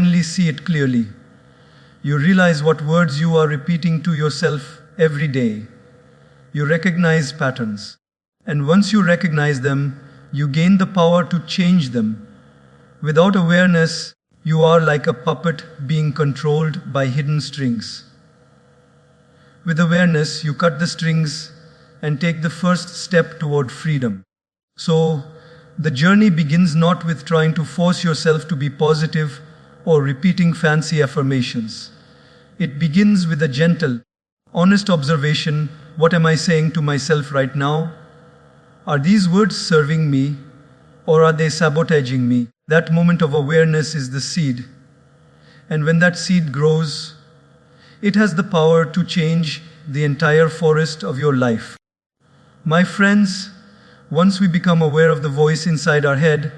finally see it clearly. You realize what words you are repeating to yourself every day. You recognize patterns. And once you recognize them, you gain the power to change them. Without awareness, you are like a puppet being controlled by hidden strings. With awareness, you cut the strings and take the first step toward freedom. So, the journey begins not with trying to force yourself to be positive or repeating fancy affirmations. It begins with a gentle, honest observation. What am I saying to myself right now? Are these words serving me, or are they sabotaging me? That moment of awareness is the seed. And when that seed grows, it has the power to change the entire forest of your life. My friends, once we become aware of the voice inside our head,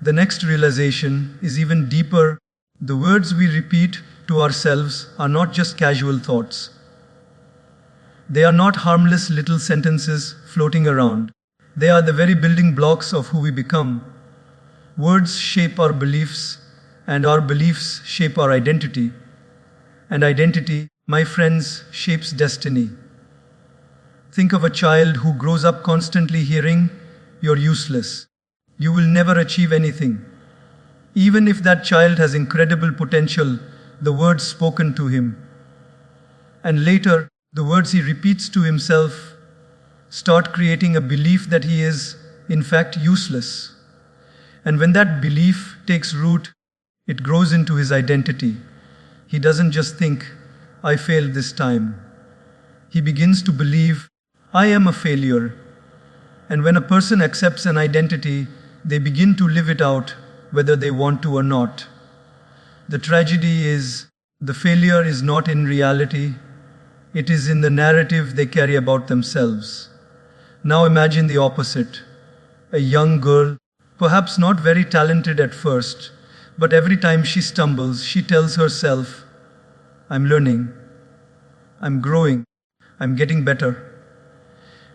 the next realization is even deeper. The words we repeat to ourselves are not just casual thoughts. They are not harmless little sentences floating around. They are the very building blocks of who we become. Words shape our beliefs, and our beliefs shape our identity. And identity, my friends, shapes destiny. Think of a child who grows up constantly hearing, "You're useless. You will never achieve anything." Even if that child has incredible potential, the words spoken to him, and later the words he repeats to himself, start creating a belief that he is, in fact, useless. And when that belief takes root, it grows into his identity. He doesn't just think, "I failed this time." He begins to believe, "I am a failure." And when a person accepts an identity, they begin to live it out, whether they want to or not. The tragedy is, the failure is not in reality, it is in the narrative they carry about themselves. Now imagine the opposite. A young girl, perhaps not very talented at first, but every time she stumbles, she tells herself, "I'm learning, I'm growing, I'm getting better."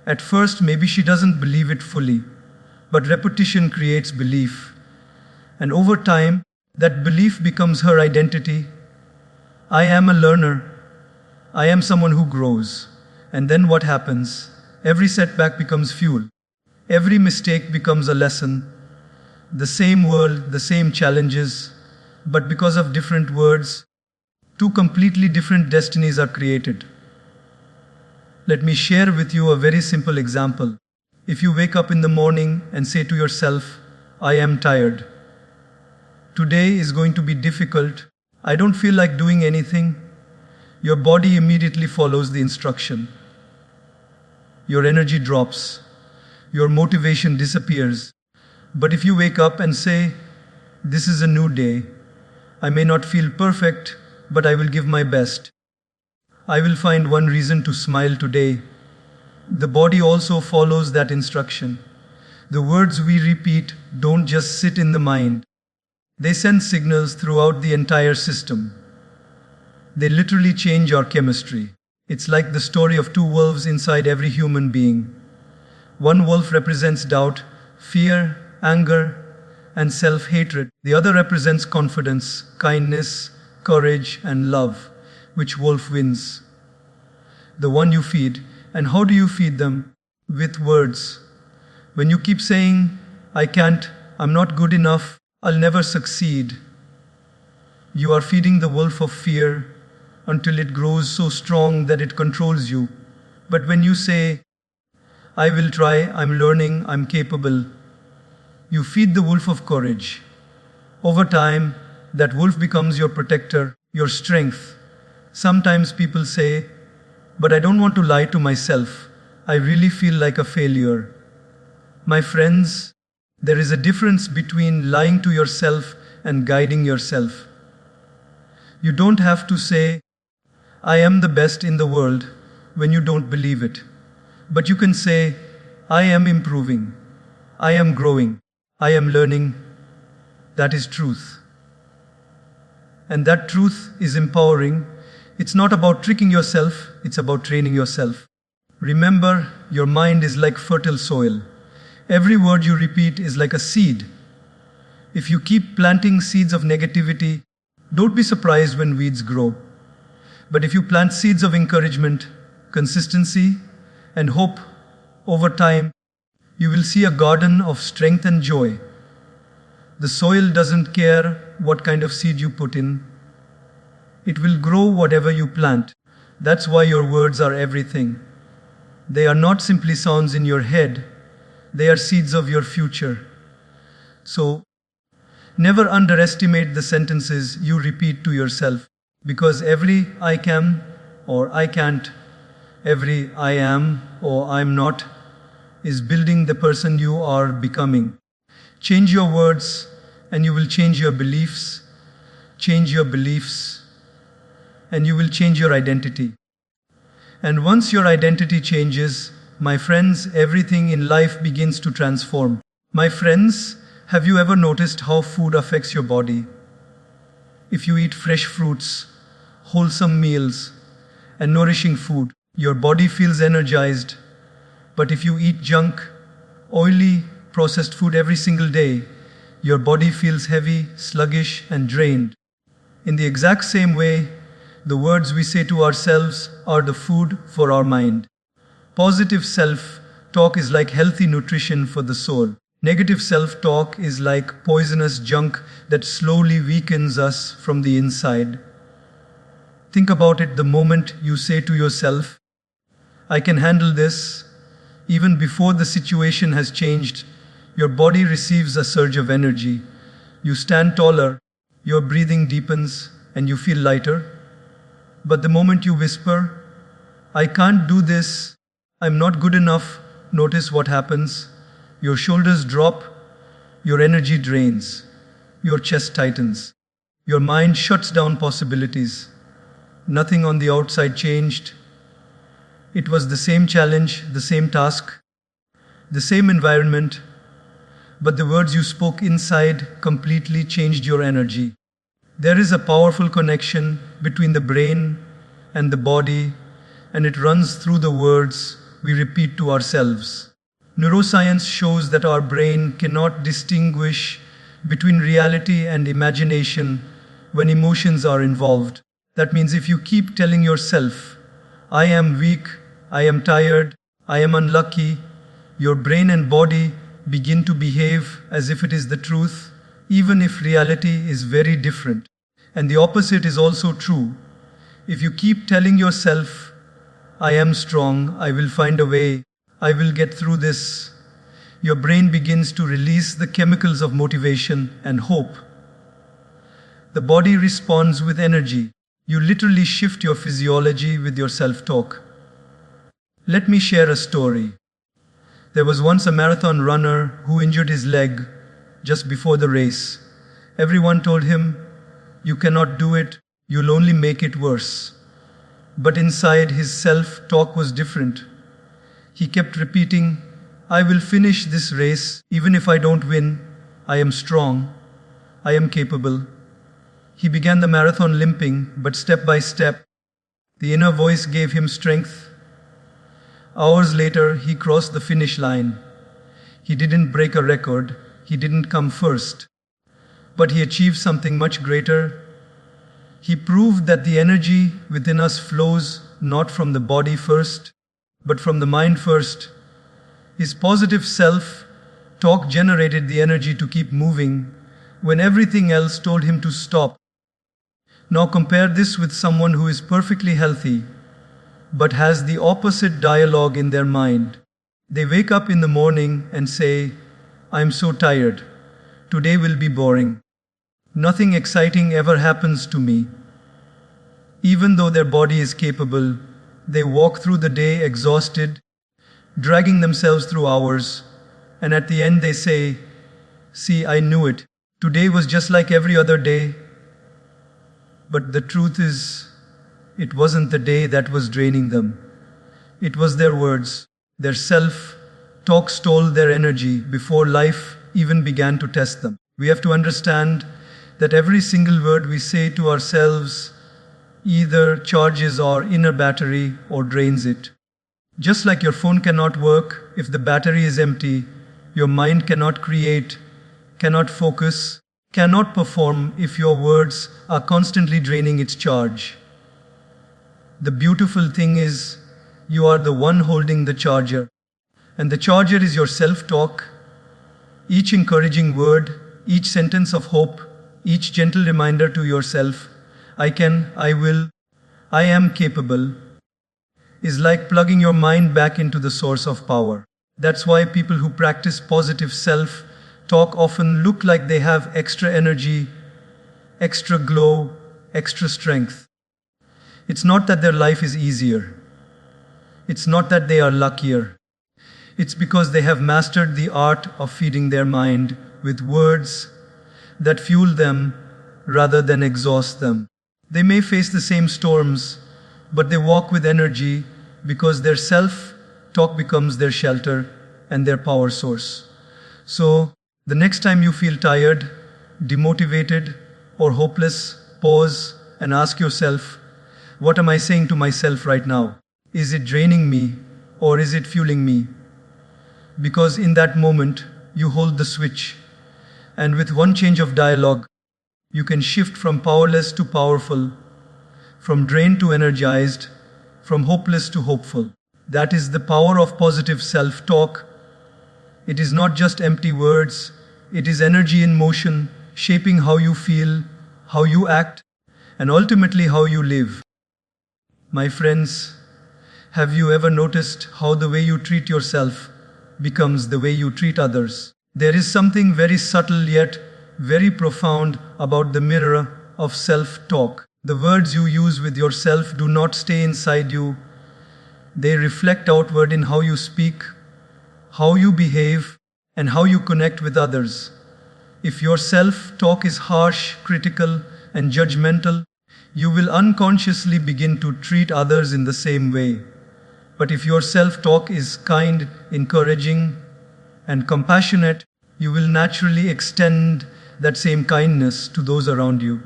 At first, maybe she doesn't believe it fully, but repetition creates belief. And over time, that belief becomes her identity. I am a learner. I am someone who grows. And then what happens? Every setback becomes fuel. Every mistake becomes a lesson. The same world, the same challenges, but because of different words, two completely different destinies are created. Let me share with you a very simple example. If you wake up in the morning and say to yourself, "I am tired. Today is going to be difficult. I don't feel like doing anything," your body immediately follows the instruction. Your energy drops. Your motivation disappears. But if you wake up and say, "This is a new day. I may not feel perfect, but I will give my best. I will find one reason to smile today," the body also follows that instruction. The words we repeat don't just sit in the mind. They send signals throughout the entire system. They literally change our chemistry. It's like the story of two wolves inside every human being. One wolf represents doubt, fear, anger, and self-hatred. The other represents confidence, kindness, courage, and love. Which wolf wins? The one you feed. And how do you feed them? With words. When you keep saying, "I can't, I'm not good enough, I'll never succeed," you are feeding the wolf of fear until it grows so strong that it controls you. But when you say, "I will try, I'm learning, I'm capable," you feed the wolf of courage. Over time, that wolf becomes your protector, your strength. Sometimes people say, "But I don't want to lie to myself. I really feel like a failure." My friends, there is a difference between lying to yourself and guiding yourself. You don't have to say, "I am the best in the world," when you don't believe it. But you can say, "I am improving. I am growing. I am learning." That is truth. And that truth is empowering. It's not about tricking yourself, it's about training yourself. Remember, your mind is like fertile soil. Every word you repeat is like a seed. If you keep planting seeds of negativity, Don't be surprised when weeds grow. But if you plant seeds of encouragement, consistency, and hope over time, you will see a garden of strength and joy. The soil doesn't care what kind of seed you put in. It will grow whatever you plant. That's why your words are everything. They are not simply sounds in your head, they are seeds of your future. So, never underestimate the sentences you repeat to yourself, because every I can or I can't, every I am or I'm not, is building the person you are becoming. Change your words and you will change your beliefs. Change your beliefs and you will change your identity. And once your identity changes, my friends, everything in life begins to transform. My friends, have you ever noticed how food affects your body? If you eat fresh fruits, wholesome meals, and nourishing food, your body feels energized. But if you eat junk, oily, processed food every single day, your body feels heavy, sluggish, and drained. In the exact same way, the words we say to ourselves are the food for our mind. Positive self-talk is like healthy nutrition for the soul. Negative self-talk is like poisonous junk that slowly weakens us from the inside. Think about it the moment you say to yourself, I can handle this. Even before the situation has changed, your body receives a surge of energy. You stand taller, your breathing deepens, and you feel lighter. But the moment you whisper, I can't do this, I'm not good enough, notice what happens. Your shoulders drop, your energy drains, your chest tightens, your mind shuts down possibilities. Nothing on the outside changed. It was the same challenge, the same task, the same environment, but the words you spoke inside completely changed your energy. There is a powerful connection between the brain and the body, and it runs through the words we repeat to ourselves. Neuroscience shows that our brain cannot distinguish between reality and imagination when emotions are involved. That means if you keep telling yourself, I am weak, I am tired, I am unlucky, your brain and body begin to behave as if it is the truth, even if reality is very different. And the opposite is also true. If you keep telling yourself, I am strong, I will find a way, I will get through this, your brain begins to release the chemicals of motivation and hope. The body responds with energy. You literally shift your physiology with your self-talk. Let me share a story. There was once a marathon runner who injured his leg just before the race. Everyone told him, you cannot do it, you'll only make it worse. But inside, his self-talk was different. He kept repeating, I will finish this race, even if I don't win. I am strong. I am capable. He began the marathon limping, but step by step, the inner voice gave him strength. Hours later, he crossed the finish line. He didn't break a record. He didn't come first. But he achieved something much greater. He proved that the energy within us flows not from the body first, but from the mind first. His positive self-talk generated the energy to keep moving when everything else told him to stop. Now compare this with someone who is perfectly healthy, but has the opposite dialogue in their mind. They wake up in the morning and say, I'm so tired. Today will be boring. Nothing exciting ever happens to me. Even though their body is capable, they walk through the day exhausted, dragging themselves through hours, and at the end they say, see, I knew it. Today was just like every other day. But the truth is, it wasn't the day that was draining them. It was their words. Their self-talk stole their energy before life even began to test them. We have to understand that every single word we say to ourselves either charges our inner battery or drains it. Just like your phone cannot work if the battery is empty, your mind cannot create, cannot focus, cannot perform if your words are constantly draining its charge. The beautiful thing is, you are the one holding the charger. And the charger is your self-talk. Each encouraging word, each sentence of hope, each gentle reminder to yourself, I can, I will, I am capable, is like plugging your mind back into the source of power. That's why people who practice positive self-talk often look like they have extra energy, extra glow, extra strength. It's not that their life is easier. It's not that they are luckier. It's because they have mastered the art of feeding their mind with words that fuel them rather than exhaust them. They may face the same storms, but they walk with energy because their self-talk becomes their shelter and their power source. So, the next time you feel tired, demotivated, or hopeless, pause and ask yourself, what am I saying to myself right now? Is it draining me or is it fueling me? Because in that moment, you hold the switch, and with one change of dialogue, you can shift from powerless to powerful, from drained to energized, from hopeless to hopeful. That is the power of positive self-talk. It is not just empty words, it is energy in motion, shaping how you feel, how you act, and ultimately how you live. My friends, have you ever noticed how the way you treat yourself becomes the way you treat others? There is something very subtle yet very profound about the mirror of self-talk. The words you use with yourself do not stay inside you. They reflect outward in how you speak, how you behave, and how you connect with others. If your self-talk is harsh, critical, and judgmental, you will unconsciously begin to treat others in the same way. But if your self-talk is kind, encouraging, and compassionate, you will naturally extend that same kindness to those around you.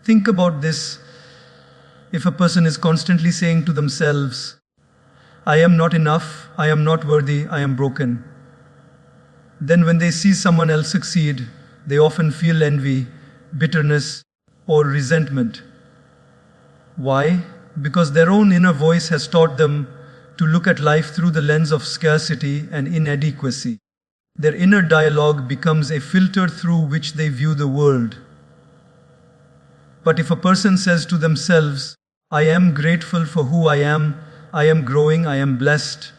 Think about this. If a person is constantly saying to themselves, I am not enough, I am not worthy, I am broken, then when they see someone else succeed, they often feel envy, bitterness, or resentment. Why? Because their own inner voice has taught them to look at life through the lens of scarcity and inadequacy. Their inner dialogue becomes a filter through which they view the world. But if a person says to themselves, I am grateful for who I am growing, I am blessed,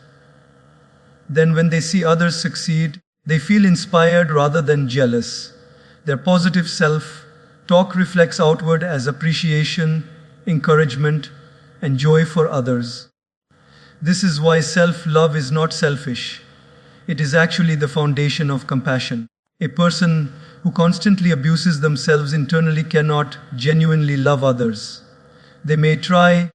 then when they see others succeed, they feel inspired rather than jealous. Their positive self-talk reflects outward as appreciation, encouragement, and joy for others. This is why self-love is not selfish. It is actually the foundation of compassion. A person who constantly abuses themselves internally cannot genuinely love others. They may try,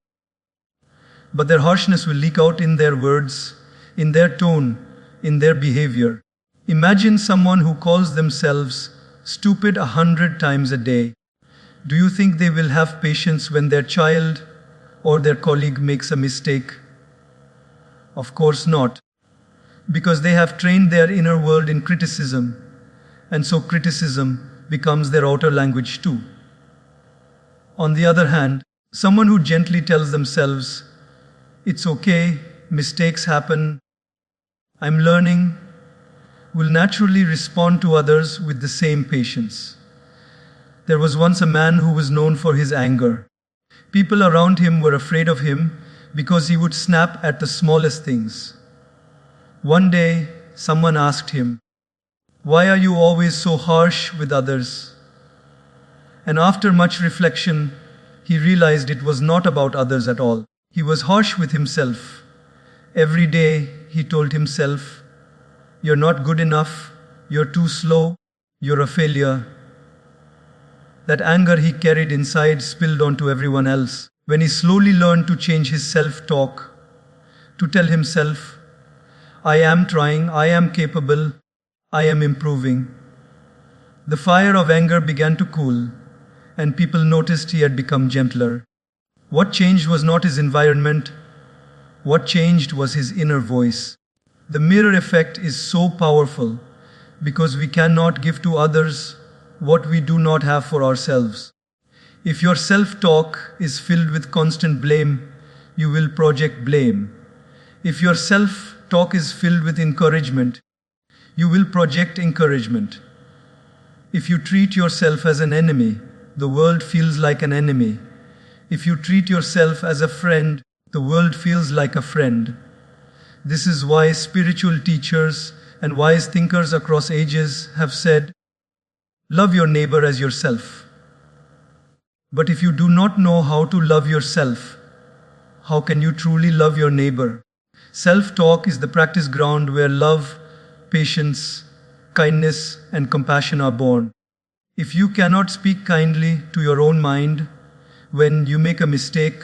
but their harshness will leak out in their words, in their tone, in their behavior. Imagine someone who calls themselves stupid 100 times a day. Do you think they will have patience when their child or their colleague makes a mistake? Of course not, because they have trained their inner world in criticism, and so criticism becomes their outer language too. On the other hand, someone who gently tells themselves, it's okay, mistakes happen, I'm learning, will naturally respond to others with the same patience. There was once a man who was known for his anger. People around him were afraid of him because he would snap at the smallest things. One day, someone asked him, why are you always so harsh with others? And after much reflection, he realized it was not about others at all. He was harsh with himself. Every day, he told himself, you're not good enough, you're too slow, you're a failure. That anger he carried inside spilled onto everyone else. When he slowly learned to change his self-talk, to tell himself, I am trying, I am capable, I am improving, the fire of anger began to cool, and people noticed he had become gentler. What changed was not his environment. What changed was his inner voice. The mirror effect is so powerful because we cannot give to others what we do not have for ourselves. If your self-talk is filled with constant blame, you will project blame. If your self-talk is filled with encouragement, you will project encouragement. If you treat yourself as an enemy, the world feels like an enemy. If you treat yourself as a friend, the world feels like a friend. This is why spiritual teachers and wise thinkers across ages have said, love your neighbor as yourself. But if you do not know how to love yourself, how can you truly love your neighbor? Self-talk is the practice ground where love, patience, kindness, and compassion are born. If you cannot speak kindly to your own mind when you make a mistake,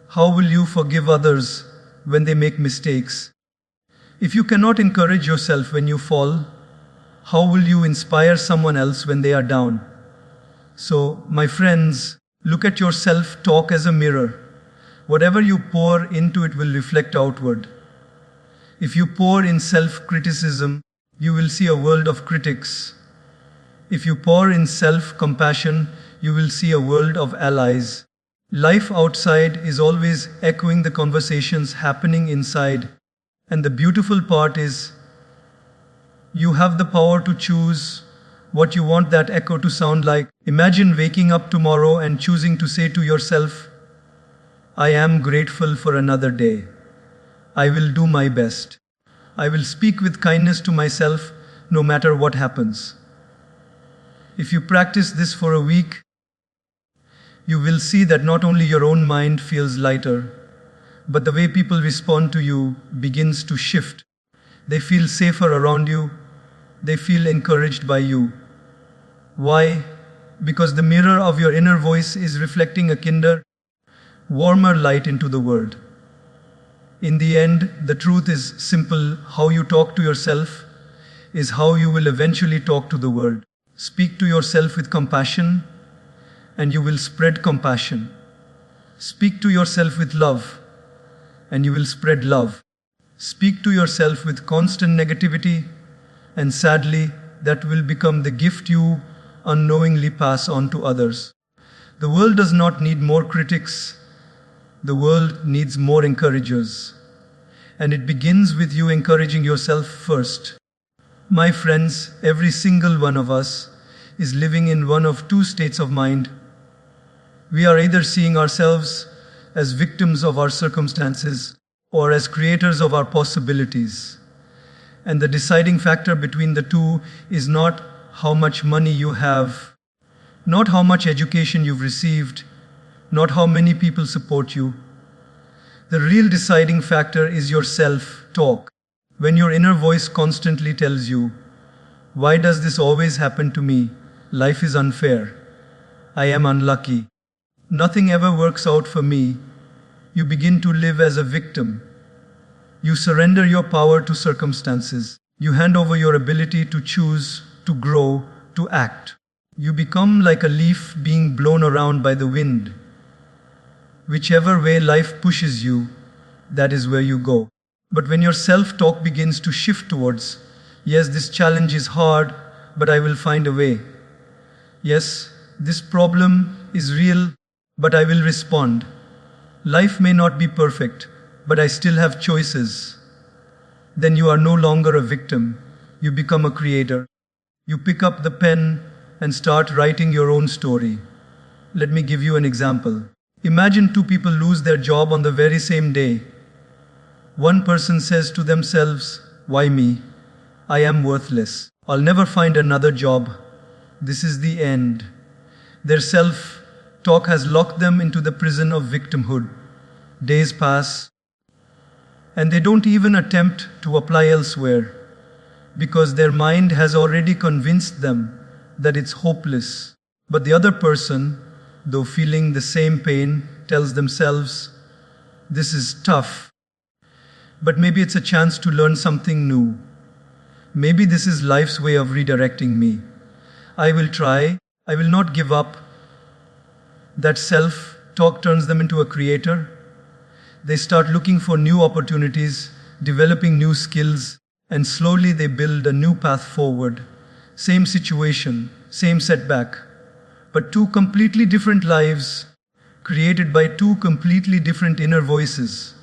how will you forgive others when they make mistakes? If you cannot encourage yourself when you fall, how will you inspire someone else when they are down? So, my friends, look at your self-talk as a mirror. Whatever you pour into it will reflect outward. If you pour in self-criticism, you will see a world of critics. If you pour in self-compassion, you will see a world of allies. Life outside is always echoing the conversations happening inside. And the beautiful part is, you have the power to choose what you want that echo to sound like. Imagine waking up tomorrow and choosing to say to yourself, I am grateful for another day. I will do my best. I will speak with kindness to myself no matter what happens. If you practice this for a week, you will see that not only your own mind feels lighter, but the way people respond to you begins to shift. They feel safer around you. They feel encouraged by you. Why? Because the mirror of your inner voice is reflecting a kinder, warmer light into the world. In the end, the truth is simple. How you talk to yourself is how you will eventually talk to the world. Speak to yourself with compassion, and you will spread compassion. Speak to yourself with love, and you will spread love. Speak to yourself with constant negativity, and sadly, that will become the gift you unknowingly pass on to others. The world does not need more critics. The world needs more encouragers. And it begins with you encouraging yourself first. My friends, every single one of us is living in one of two states of mind. We are either seeing ourselves as victims of our circumstances or as creators of our possibilities. And the deciding factor between the two is not how much money you have, not how much education you've received, not how many people support you. The real deciding factor is your self-talk. When your inner voice constantly tells you, why does this always happen to me? Life is unfair. I am unlucky. Nothing ever works out for me. You begin to live as a victim. You surrender your power to circumstances. You hand over your ability to choose, to grow, to act. You become like a leaf being blown around by the wind. Whichever way life pushes you, that is where you go. But when your self-talk begins to shift towards, yes, this challenge is hard, but I will find a way. Yes, this problem is real, but I will respond. Life may not be perfect, but I still have choices. Then you are no longer a victim. You become a creator. You pick up the pen and start writing your own story. Let me give you an example. Imagine two people lose their job on the very same day. One person says to themselves, why me? I am worthless. I'll never find another job. This is the end. Their self-talk has locked them into the prison of victimhood. Days pass, and they don't even attempt to apply elsewhere because their mind has already convinced them that it's hopeless. But the other person, though feeling the same pain, tells themselves, this is tough, but maybe it's a chance to learn something new. Maybe this is life's way of redirecting me. I will try. I will not give up. That self-talk turns them into a creator. They start looking for new opportunities, developing new skills, and slowly they build a new path forward. Same situation, same setback, but two completely different lives created by two completely different inner voices.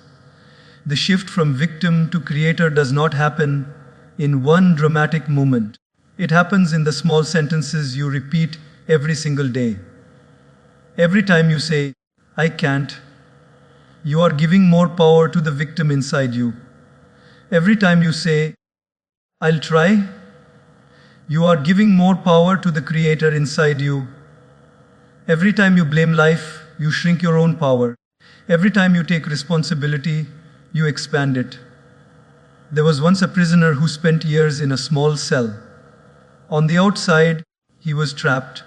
The shift from victim to creator does not happen in one dramatic moment. It happens in the small sentences you repeat every single day. Every time you say, I can't, you are giving more power to the victim inside you. Every time you say, I'll try, you are giving more power to the creator inside you. Every time you blame life, you shrink your own power. Every time you take responsibility, you expand it. There was once a prisoner who spent years in a small cell. On the outside, he was trapped.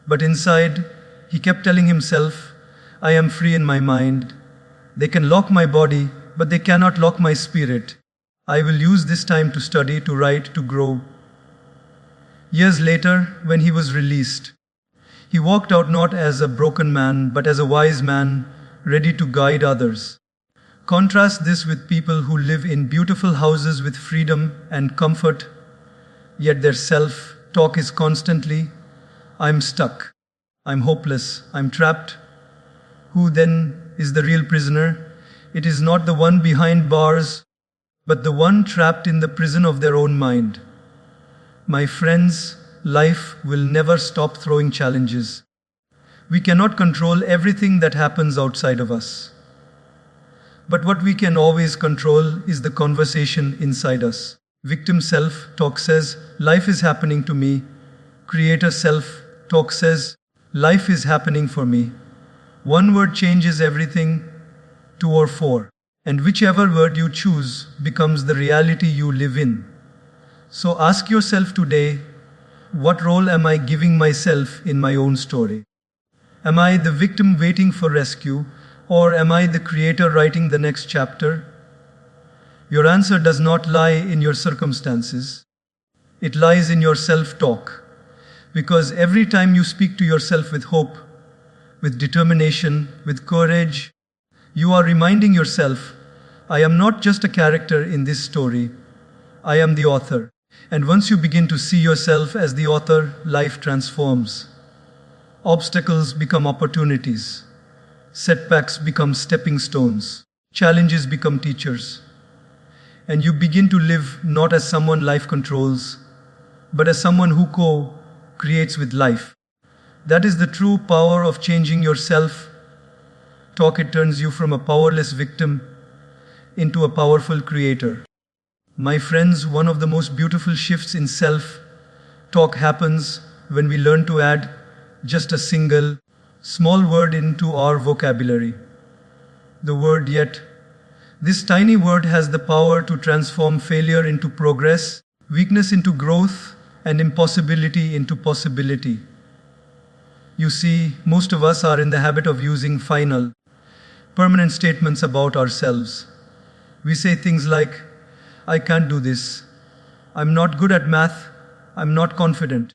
But inside, he kept telling himself, I am free in my mind. They can lock my body, but they cannot lock my spirit. I will use this time to study, to write, to grow. Years later, when he was released, he walked out not as a broken man, but as a wise man, ready to guide others. Contrast this with people who live in beautiful houses with freedom and comfort, yet their self-talk is constantly, I'm stuck, I'm hopeless, I'm trapped. Who then is the real prisoner? It is not the one behind bars, but the one trapped in the prison of their own mind. My friends, life will never stop throwing challenges. We cannot control everything that happens outside of us. But what we can always control is the conversation inside us. Victim self-talk says, life is happening to me. Creator self-talk says, life is happening for me. One word changes everything, 2 or 4. And whichever word you choose becomes the reality you live in. So ask yourself today, what role am I giving myself in my own story? Am I the victim waiting for rescue, or am I the creator writing the next chapter? Your answer does not lie in your circumstances. It lies in your self-talk. Because every time you speak to yourself with hope, with determination, with courage, you are reminding yourself, I am not just a character in this story. I am the author. And once you begin to see yourself as the author, life transforms. Obstacles become opportunities. Setbacks become stepping stones. Challenges become teachers. And you begin to live not as someone life controls, but as someone who co-creates with life. That is the true power of changing yourself. Talk, it turns you from a powerless victim into a powerful creator. My friends, one of the most beautiful shifts in self-talk happens when we learn to add just a single, small word into our vocabulary. The word yet. This tiny word has the power to transform failure into progress, weakness into growth, and impossibility into possibility. You see, most of us are in the habit of using final, permanent statements about ourselves. We say things like, I can't do this. I'm not good at math. I'm not confident.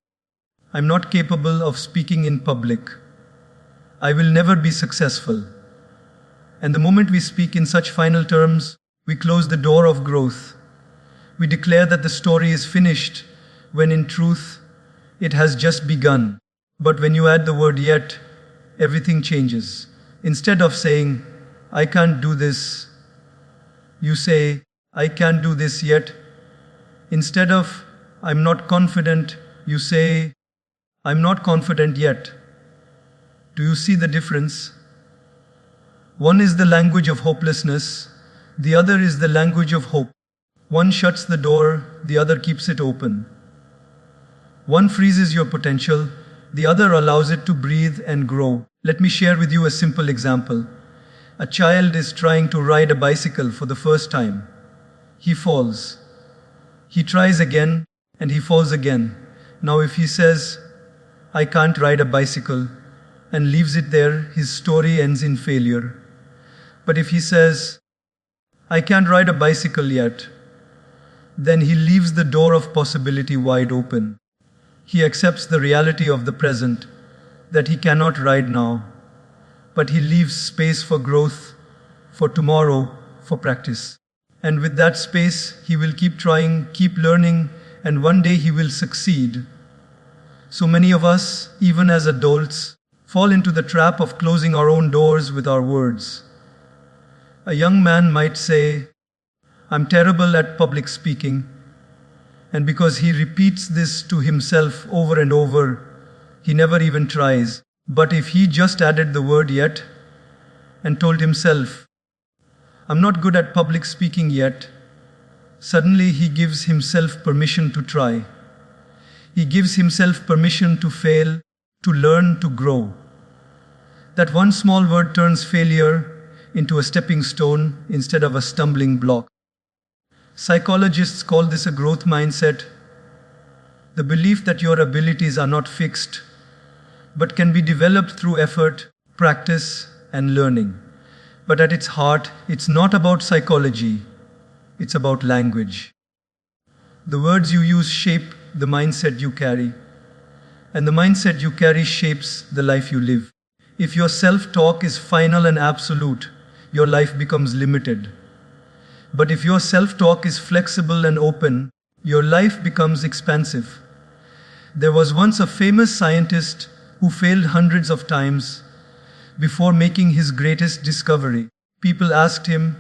I'm not capable of speaking in public. I will never be successful. And the moment we speak in such final terms, we close the door of growth. We declare that the story is finished, when in truth, it has just begun. But when you add the word yet, everything changes. Instead of saying, I can't do this, you say, I can't do this yet. Instead of, I'm not confident, you say, I'm not confident yet. Do you see the difference? One is the language of hopelessness, the other is the language of hope. One shuts the door, the other keeps it open. One freezes your potential, the other allows it to breathe and grow. Let me share with you a simple example. A child is trying to ride a bicycle for the first time. He falls. He tries again, and he falls again. Now if he says, I can't ride a bicycle, and leaves it there, his story ends in failure. But if he says, I can't ride a bicycle yet, then he leaves the door of possibility wide open. He accepts the reality of the present, that he cannot ride now, but he leaves space for growth, for tomorrow, for practice. And with that space, he will keep trying, keep learning, and one day he will succeed. So many of us, even as adults, fall into the trap of closing our own doors with our words. A young man might say, "I'm terrible at public speaking," and because he repeats this to himself over and over, he never even tries. But if he just added the word yet and told himself, "I'm not good at public speaking yet," suddenly he gives himself permission to try. He gives himself permission to fail, to learn, to grow. That one small word turns failure into a stepping stone instead of a stumbling block. Psychologists call this a growth mindset, the belief that your abilities are not fixed, but can be developed through effort, practice, and learning. But at its heart, it's not about psychology, it's about language. The words you use shape the mindset you carry, and the mindset you carry shapes the life you live. If your self-talk is final and absolute, your life becomes limited. But if your self-talk is flexible and open, your life becomes expansive. There was once a famous scientist who failed hundreds of times before making his greatest discovery. People asked him,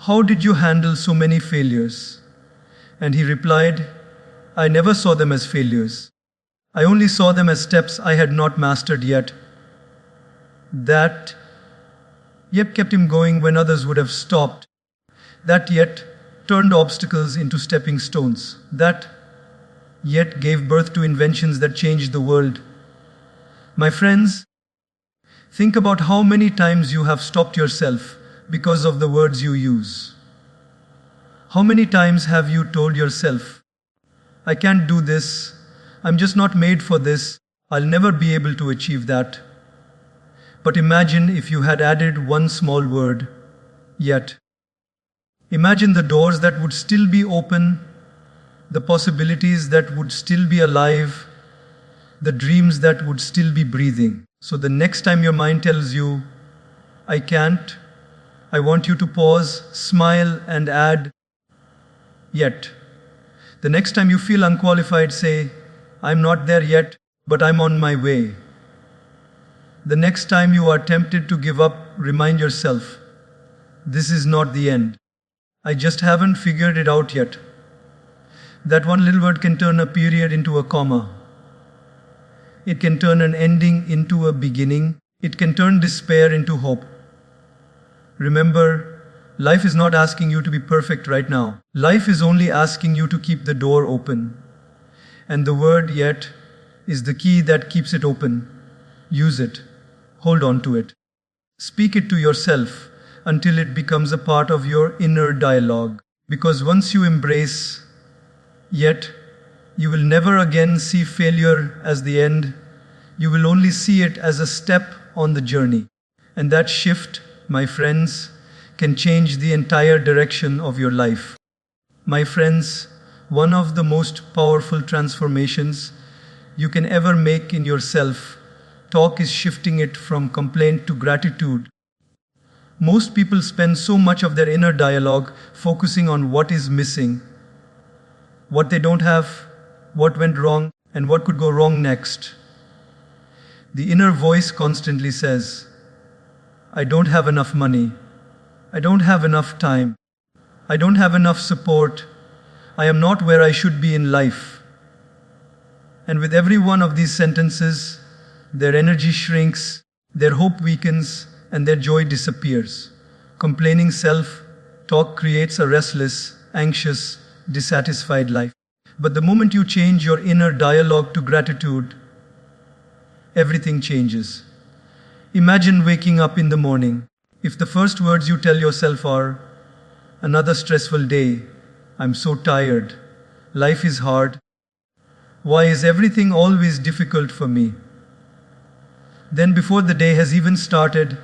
"How did you handle so many failures?" And he replied, "I never saw them as failures. I only saw them as steps I had not mastered yet." That yet kept him going when others would have stopped. That yet turned obstacles into stepping stones. That yet gave birth to inventions that changed the world. My friends, think about how many times you have stopped yourself because of the words you use. How many times have you told yourself, "I can't do this, I'm just not made for this, I'll never be able to achieve that"? But imagine if you had added one small word, yet. Imagine the doors that would still be open, the possibilities that would still be alive, the dreams that would still be breathing. So the next time your mind tells you, "I can't," I want you to pause, smile, and add, "Yet." The next time you feel unqualified, say, "I'm not there yet, but I'm on my way." The next time you are tempted to give up, remind yourself, "This is not the end. I just haven't figured it out yet." That one little word can turn a period into a comma. It can turn an ending into a beginning. It can turn despair into hope. Remember, life is not asking you to be perfect right now. Life is only asking you to keep the door open. And the word "yet" is the key that keeps it open. Use it. Hold on to it. Speak it to yourself until it becomes a part of your inner dialogue. Because once you embrace "yet," you will never again see failure as the end. You will only see it as a step on the journey. And that shift, my friends, can change the entire direction of your life. My friends, one of the most powerful transformations you can ever make in yourself talk is shifting it from complaint to gratitude. Most people spend so much of their inner dialogue focusing on what is missing, what they don't have, what went wrong, and what could go wrong next. The inner voice constantly says, "I don't have enough money. I don't have enough time. I don't have enough support. I am not where I should be in life." And with every one of these sentences, their energy shrinks, their hope weakens, and their joy disappears. Complaining self-talk creates a restless, anxious, dissatisfied life. But the moment you change your inner dialogue to gratitude, everything changes. Imagine waking up in the morning. If the first words you tell yourself are, "Another stressful day, I'm so tired, life is hard, why is everything always difficult for me?" Then before the day has even started,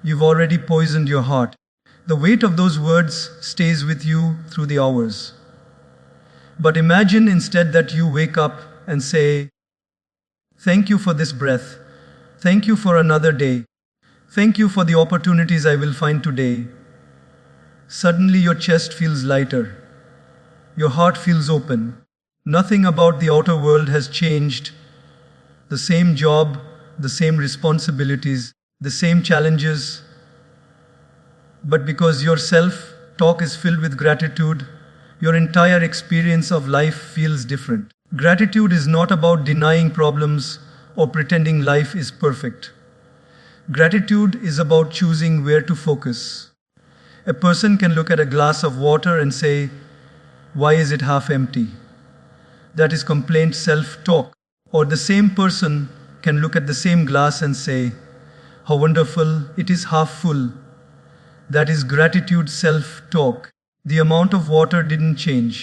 you've already poisoned your heart. The weight of those words stays with you through the hours. But imagine instead that you wake up and say, "Thank you for this breath. Thank you for another day. Thank you for the opportunities I will find today." Suddenly your chest feels lighter. Your heart feels open. Nothing about the outer world has changed. the same job, the same responsibilities, the same challenges. But because your self talk is filled with gratitude, your entire experience of life feels different. Gratitude is not about denying problems or pretending life is perfect. Gratitude is about choosing where to focus. A person can look at a glass of water and say, "Why is it half empty?" That is complaint self-talk. Or the same person can look at the same glass and say, "How wonderful, it is half full." That is gratitude self-talk. The amount of water didn't change.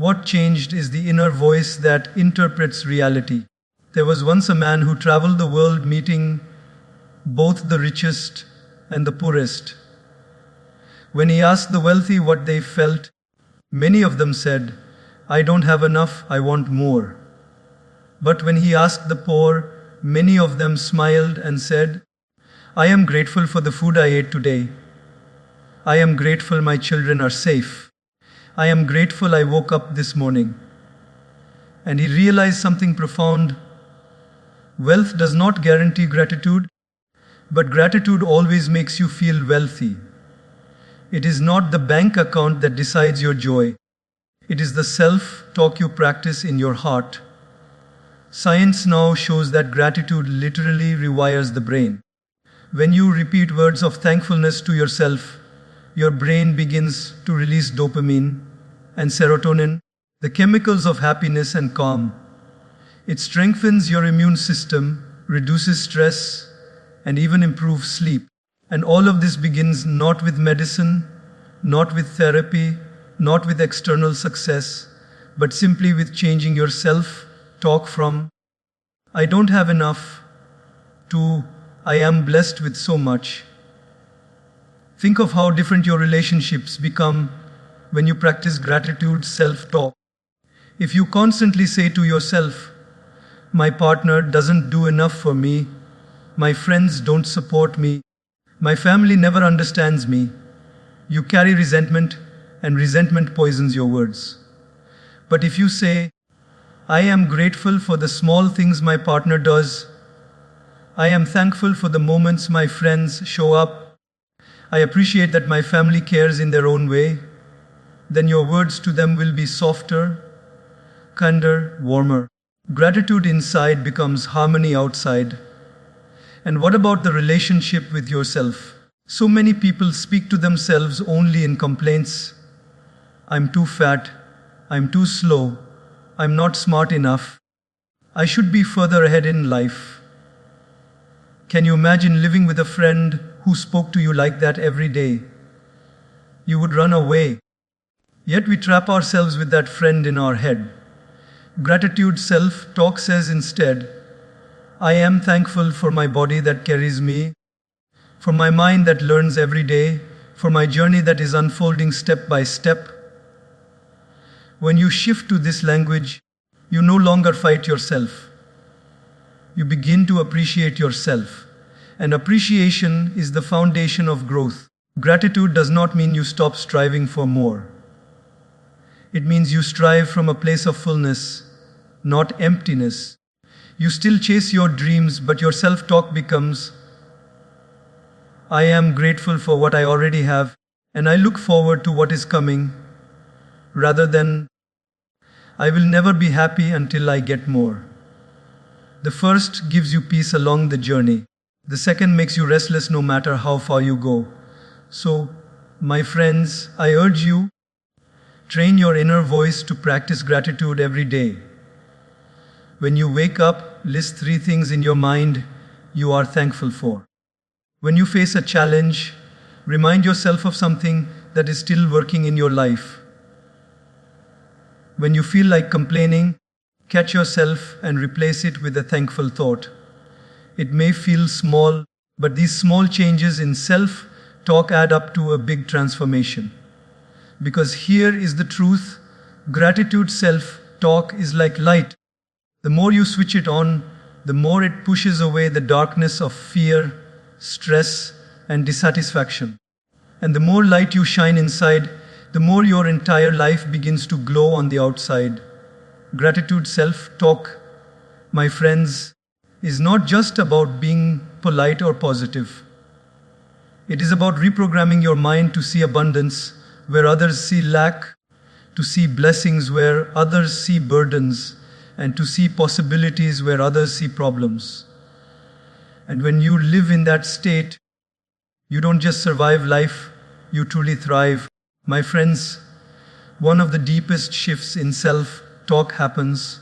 What changed is the inner voice that interprets reality. There was once a man who traveled the world meeting both the richest and the poorest. When he asked the wealthy what they felt, many of them said, "I don't have enough, I want more." But when he asked the poor, many of them smiled and said, "I am grateful for the food I ate today. I am grateful my children are safe. I am grateful I woke up this morning." And he realized something profound. Wealth does not guarantee gratitude, but gratitude always makes you feel wealthy. It is not the bank account that decides your joy. It is the self-talk you practice in your heart. Science now shows that gratitude literally rewires the brain. When you repeat words of thankfulness to yourself, your brain begins to release dopamine and serotonin, the chemicals of happiness and calm. It strengthens your immune system, reduces stress, and even improves sleep. And all of this begins not with medicine, not with therapy, not with external success, but simply with changing your self-talk from "I don't have enough" to "I am blessed with so much." Think of how different your relationships become when you practice gratitude self-talk. If you constantly say to yourself, "My partner doesn't do enough for me, my friends don't support me, my family never understands me," you carry resentment, and resentment poisons your words. But if you say, "I am grateful for the small things my partner does, I am thankful for the moments my friends show up, I appreciate that my family cares in their own way," then your words to them will be softer, kinder, warmer. Gratitude inside becomes harmony outside. And what about the relationship with yourself? So many people speak to themselves only in complaints. "I'm too fat, I'm too slow, I'm not smart enough, I should be further ahead in life." Can you imagine living with a friend who spoke to you like that every day? You would run away. Yet we trap ourselves with that friend in our head. Gratitude self-talk says instead, "I am thankful for my body that carries me, for my mind that learns every day, for my journey that is unfolding step by step." When you shift to this language, you no longer fight yourself. You begin to appreciate yourself. And appreciation is the foundation of growth. Gratitude does not mean you stop striving for more. It means you strive from a place of fullness, not emptiness. You still chase your dreams, but your self-talk becomes, "I am grateful for what I already have, and I look forward to what is coming," rather than, "I will never be happy until I get more." The first gives you peace along the journey. The second makes you restless no matter how far you go. So, my friends, I urge you, train your inner voice to practice gratitude every day. When you wake up, list 3 things in your mind you are thankful for. When you face a challenge, remind yourself of something that is still working in your life. When you feel like complaining, catch yourself and replace it with a thankful thought. It may feel small, but these small changes in self-talk add up to a big transformation. Because here is the truth, gratitude self-talk is like light. The more you switch it on, the more it pushes away the darkness of fear, stress, and dissatisfaction. And the more light you shine inside, the more your entire life begins to glow on the outside. Gratitude self-talk my friends, is not just about being polite or positive. It is about reprogramming your mind to see abundance where others see lack, to see blessings where others see burdens, and to see possibilities where others see problems. And when you live in that state, you don't just survive life, you truly thrive. My friends, one of the deepest shifts in self-talk happens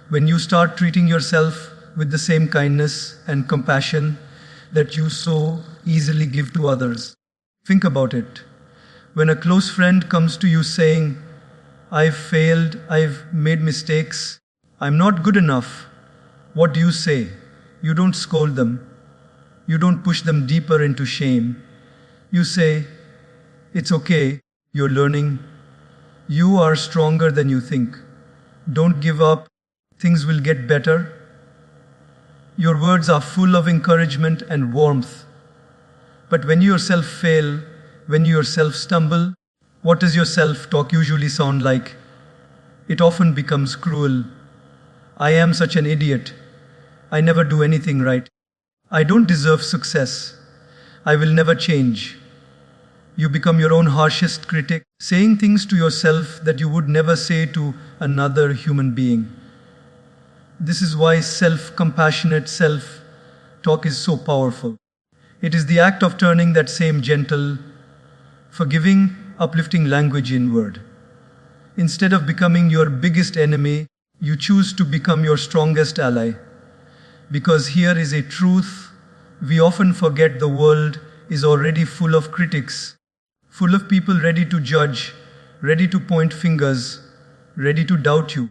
when you start treating yourself with the same kindness and compassion that you so easily give to others. Think about it. When a close friend comes to you saying, "I've failed, I've made mistakes, I'm not good enough," what do you say? You don't scold them. You don't push them deeper into shame. You say, "It's okay, you're learning. You are stronger than you think. Don't give up, things will get better." Your words are full of encouragement and warmth. But when you yourself fail, when you yourself stumble, what does your self-talk usually sound like? It often becomes cruel. "I am such an idiot. I never do anything right. I don't deserve success. I will never change." You become your own harshest critic, saying things to yourself that you would never say to another human being. This is why self-compassionate self-talk is so powerful. It is the act of turning that same gentle, forgiving, uplifting language inward. Instead of becoming your biggest enemy, you choose to become your strongest ally. Because here is a truth we often forget: the world is already full of critics, full of people ready to judge, ready to point fingers, ready to doubt you.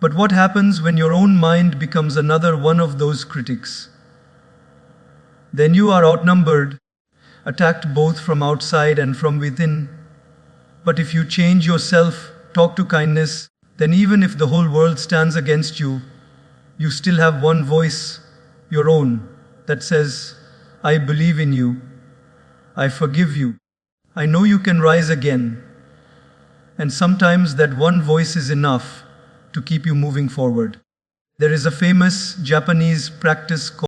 But what happens when your own mind becomes another one of those critics? Then you are outnumbered, attacked both from outside and from within. But if you change yourself, talk to kindness, then even if the whole world stands against you, you still have one voice, your own, that says, "I believe in you. I forgive you. I know you can rise again." And sometimes that one voice is enough to keep you moving forward. There is a famous Japanese practice called